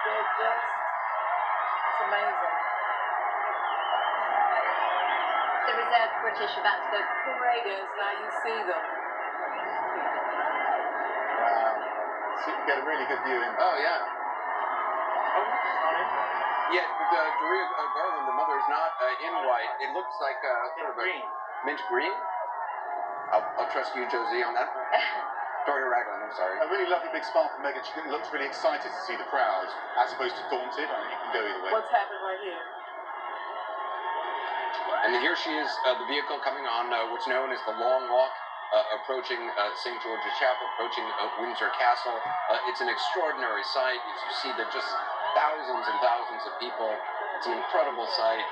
They're just, it's amazing. The reserve British about to go parade. Yes, now you see them. Wow. So you can get a really good view in. Oh, yeah. Oh, that's stunning. Yeah, Doria Garland, the mother, is not in white. It looks like sort of Green. Mint green. I'll trust you, Josie, on that. Doria Ragland, I'm sorry. A really lovely big smile from Meghan. She looks really excited to see the crowd, as opposed to daunted. I mean, you can go either way. What's happened right here? And here she is, the vehicle coming on what's known as the Long Walk, approaching St. George's Chapel, approaching Windsor Castle. It's an extraordinary sight. As you see, there are just thousands and thousands of people. It's an incredible sight.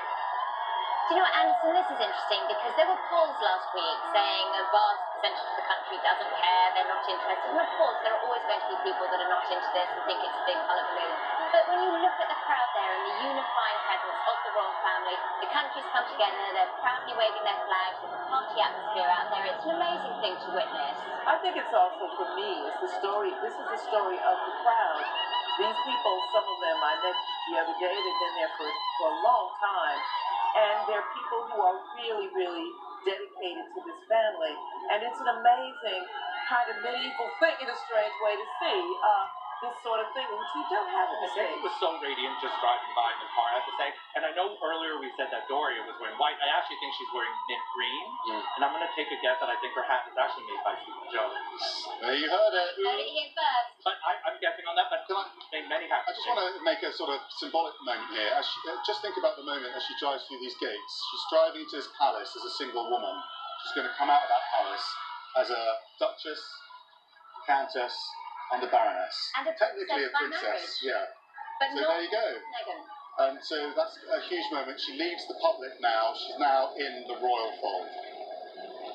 Do you know, Anderson, this is interesting because there were polls last week saying a vast percentage of the country doesn't care, they're not interested. And of course, there are always going to be people that are not into this and think it's a big hullabaloo. But when you look at the crowd there and the unifying presence of the royal family, the country's come together, they're proudly waving their flags, there's a party atmosphere out there. It's an amazing thing to witness. I think it's also, for me, it's the story, this is the story of the crowd. These people, some of them I met the other day, they've been there for a long time. And they're people who are really, really dedicated to this family. And it's an amazing kind of medieval thing in a strange way to see this sort of thing, which we don't have in the States. It was so radiant just driving by in the car, I have to say. And I know earlier we said that Doria was wearing white. I actually think she's wearing mint green. And I'm going to take a guess that I think her hat is actually made by Stephen Jones. There you heard it. Heard it here first. But I'm guessing on that, but many hats. I just want to make a sort of symbolic moment here. As just think about the moment as she drives through these gates. She's driving to this palace as a single woman. She's going to come out of that palace as a duchess, countess, and a baroness. And a Technically a princess by princess, marriage. yeah. But So not there you go. Meghan. And so that's a huge moment. She leaves the public now. She's now in the royal fold.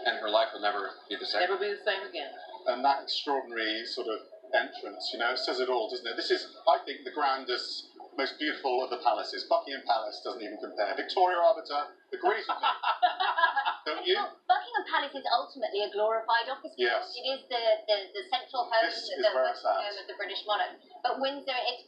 And her life will never be the same. Never be the same again. And that extraordinary sort of entrance, you know, it says it all, doesn't it? This is, I think, the grandest, most beautiful of the palaces. Buckingham Palace doesn't even compare. Victoria Arbiter agrees with me. Don't you? Well, Buckingham Palace is ultimately a glorified office building. Yes. It is the central home, This is the where it's at. home of the British monarch. But Windsor, it's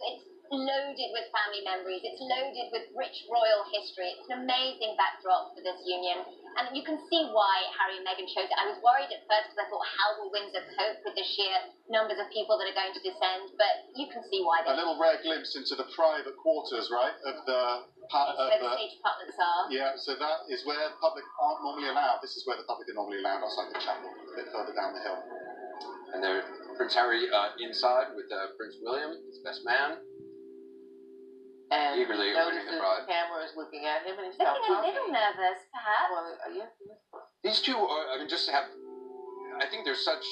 loaded with family memories. It's loaded with rich royal history. It's an amazing backdrop for this union. And you can see why Harry and Meghan chose it. I was worried at first because I thought, how will Windsor cope with the sheer numbers of people that are going to descend? But you can see why. A little rare glimpse into the private quarters, right, of the... Where the stage apartments are. Yeah, so that is where the public aren't normally allowed. This is where the public are normally allowed, outside the chapel, a bit further down the hill. And there, Prince Harry inside with Prince William, his best man. And Eagerly notices awaiting the bride. the camera is looking at him and he stops Looking a talking. little nervous, perhaps. Well, yes. These two are, I mean, just to have, I think there's such,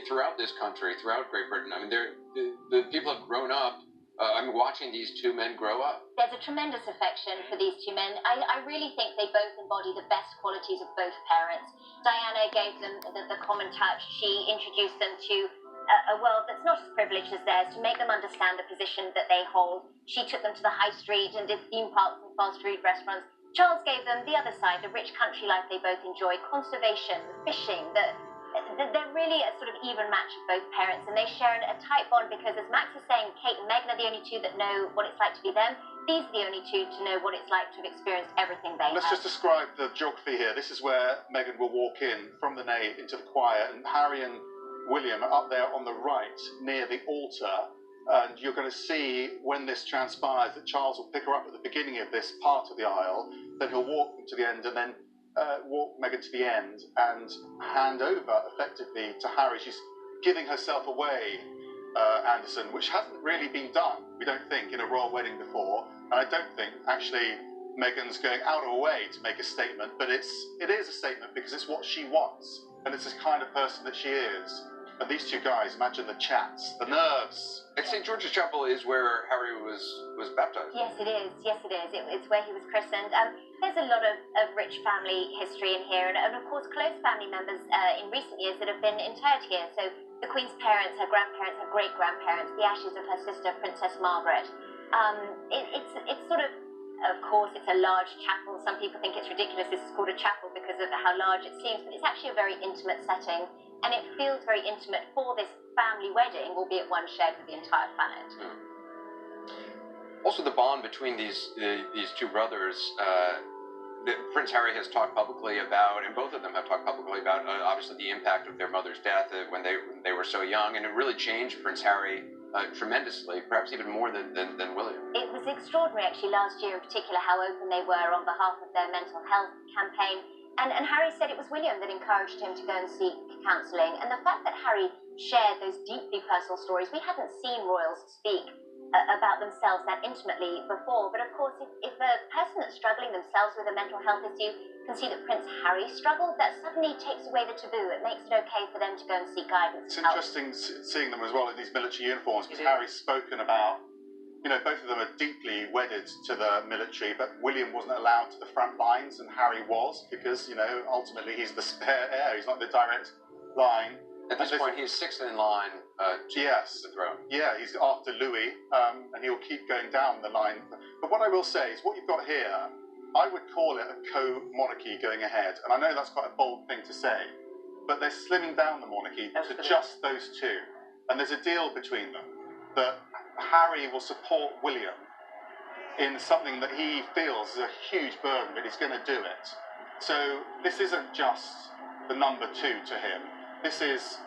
throughout this country, throughout Great Britain, I mean, the people have grown up, I'm watching these two men grow up. There's a tremendous affection for these two men. I really think they both embody the best qualities of both parents. Diana gave them the common touch. She introduced them to a world that's not as privileged as theirs, to make them understand the position that they hold. She took them to the high street and did theme parks and fast food restaurants. Charles gave them the other side, the rich country life they both enjoy, conservation, fishing. They're really a sort of even match of both parents, and they share a tight bond because, as Max is saying, Kate and Meghan are the only two that know what it's like to be them. These are the only two to know what it's like to have experienced everything they Let's have. just describe the geography here. This is where Meghan will walk in from the nave into the choir, and Harry and William are up there on the right near the altar. And you're going to see when this transpires that Charles will pick her up at the beginning of this part of the aisle, then he'll walk them to the end and then walk Meghan to the end and hand over effectively to Harry. She's giving herself away, Anderson, which hasn't really been done, we don't think, in a royal wedding before. And I don't think actually Meghan's going out of her way to make a statement, but it is a statement because it's what she wants and it's the kind of person that she is. And these two guys, imagine the chats, the nerves. And St. George's Chapel is where Harry was baptized. Yes, it is. Yes, it is. It's where he was christened. There's a lot of rich family history in here, and of course, close family members in recent years that have been interred here. So the Queen's parents, her grandparents, her great-grandparents, the ashes of her sister, Princess Margaret. It's sort of course, it's a large chapel. Some people think it's ridiculous this is called a chapel because of how large it seems, but it's actually a very intimate setting. And it feels very intimate for this family wedding, albeit one shared with the entire planet. Also, the bond between these two brothers. Prince Harry has talked publicly about, and both of them have talked publicly about, obviously the impact of their mother's death when they were so young, and it really changed Prince Harry tremendously, perhaps even more than William. It was extraordinary, actually, last year in particular, how open they were on behalf of their mental health campaign. And Harry said it was William that encouraged him to go and seek counselling. And the fact that Harry shared those deeply personal stories, we hadn't seen royals speak about themselves that intimately before. But of course, if a person that's struggling themselves with a mental health issue can see that Prince Harry struggled, that suddenly takes away the taboo. It makes it okay for them to go and seek guidance. It's interesting seeing them as well in these military uniforms, because Harry's spoken about, you know, both of them are deeply wedded to the military, but William wasn't allowed to the front lines and Harry was, because, you know, ultimately he's the spare heir, he's not the direct line. At this point, he's sixth in line to the throne. Yeah, he's after Louis, and he'll keep going down the line. But what I will say is, what you've got here, I would call it a co-monarchy going ahead. And I know that's quite a bold thing to say, but they're slimming down the monarchy to just those two. And there's a deal between them that Harry will support William in something that he feels is a huge burden, but he's going to do it. So this isn't just the number two to him. This is,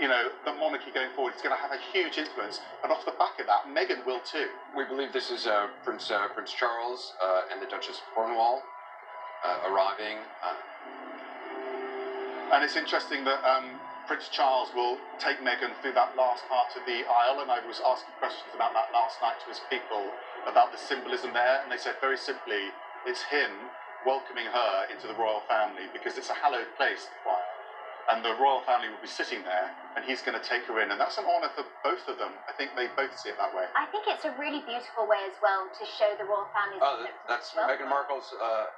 you know, the monarchy going forward. It's going to have a huge influence, and off the back of that, Meghan will too. We believe this is Prince Charles and the Duchess of Cornwall arriving. And it's interesting that Prince Charles will take Meghan through that last part of the aisle, and I was asking questions about that last night to his people, about the symbolism there, and they said very simply, it's him welcoming her into the royal family, because it's a hallowed place, the choir. And the royal family will be sitting there, and he's going to take her in. And that's an honour for both of them. I think they both see it that way. I think it's a really beautiful way as well to show the royal family. Oh, that's Meghan Markle's...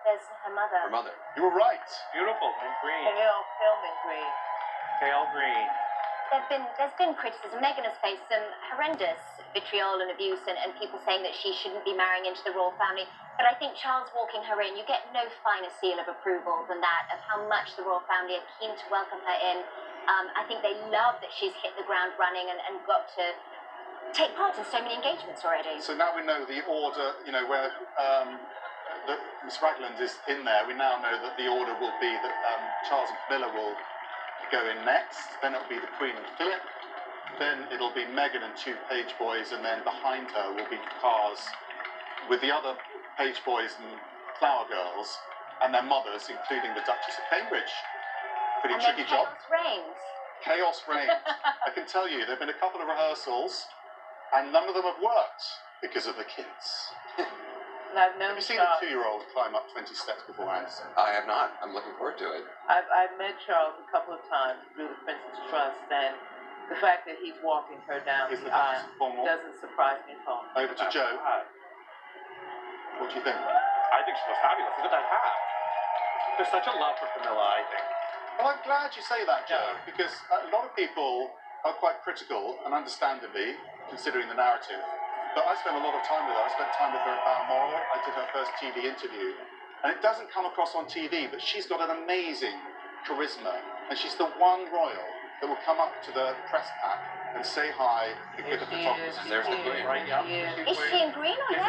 There's her mother. Her mother. You were right. Beautiful, mint green. Pale mint green. Pale green. There's been criticism. Meghan has faced some horrendous vitriol and abuse, and people saying that she shouldn't be marrying into the royal family. But I think Charles walking her in, you get no finer seal of approval than that, of how much the royal family are keen to welcome her in. I think they love that she's hit the ground running and got to take part in so many engagements already. So now we know the order, you know, where Miss Ragland is in there. We now know that the order will be that Charles and Camilla will go in next. Then it'll be the Queen and Philip. Then it'll be Meghan and two page boys, and then behind her will be cars with the other page boys and flower girls and their mothers, including the Duchess of Cambridge. Pretty tricky job. Chaos reigns. Chaos reigns. I can tell you, there have been a couple of rehearsals, and none of them have worked because of the kids. I've known Have you seen Charles. a 2-year-old climb up 20 steps beforehand? I have not. I'm looking forward to it. I've met Charles a couple of times through the Princess Trust, and the fact that he's walking her down Is the the Duchess aisle of Cornwall? doesn't surprise me at all. Over to Joe. What do you think? I think she was fabulous. Look at that hat. There's such a love for Camilla, I think. Well, I'm glad you say that, Joe, because a lot of people are quite critical, and understandably, considering the narrative. But I spent a lot of time with her. I spent time with her at Balmoral. I did her first TV interview. And it doesn't come across on TV, but she's got an amazing charisma. And she's the one royal that will come up to the press pack and say hi and give a photographer. There's the Queen. Right, yeah. Is she in green or red?